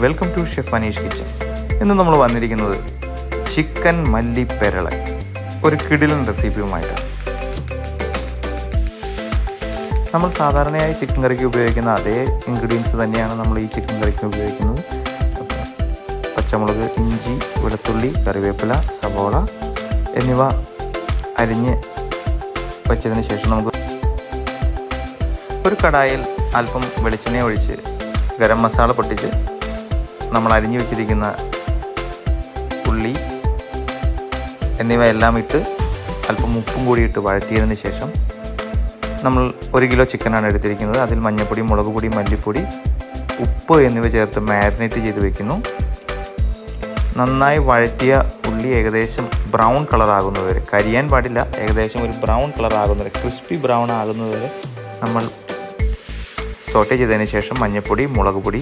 Welcome to chef Aneesh kitchen. ഇന്ന് നമ്മൾ വന്നിരിക്കുന്നത് ചിക്കൻ മല്ലിപ്പെരളൻ ഒരു കിടിലൻ റെസിപ്പിയുമായിട്ടാണ്. നമ്മൾ സാധാരണയായി ചിക്കൻ കറിക്ക് ഉപയോഗിക്കുന്ന അതേ ഇൻഗ്രീഡിയൻസ് തന്നെയാണ് നമ്മൾ ഈ ചിക്കൻ കറിക്ക് ഉപയോഗിക്കുന്നത്. പച്ചമുളക്, ഇഞ്ചി, വെളുത്തുള്ളി, കറിവേപ്പില, സവോള എന്നിവ അരിഞ്ഞ് വെച്ചതിന് ശേഷം നമുക്ക് ഒരു കടായിൽ അല്പം വെളിച്ചെണ്ണ ഒഴിച്ച് ഗരം മസാല പൊട്ടിച്ച് നമ്മൾ അരിഞ്ഞു വെച്ചിരിക്കുന്ന ഉള്ളി എന്നിവ എല്ലാം ഇട്ട് അല്പം ഉപ്പും കൂടി ഇട്ട് വഴറ്റിയതിന് ശേഷം നമ്മൾ 1 കിലോ ചിക്കനാണ് എടുത്തിരിക്കുന്നത്. അതിൽ മഞ്ഞൾപ്പൊടി, മുളക് പൊടി, മല്ലിപ്പൊടി, ഉപ്പ് എന്നിവ ചേർത്ത് മാരിനേറ്റ് ചെയ്ത് വെക്കുന്നു. നന്നായി വഴറ്റിയ ഉള്ളി ഏകദേശം ബ്രൗൺ കളർ ആകുന്നതുവരെ, കരിയാൻ പാടില്ല, ഏകദേശം ഒരു ബ്രൗൺ കളർ ആകുന്നവരെ, ക്രിസ്പി ബ്രൗൺ ആകുന്നതുവരെ നമ്മൾ സോട്ടേ ചെയ്തതിന് ശേഷം മഞ്ഞൾപ്പൊടി, മുളക് പൊടി,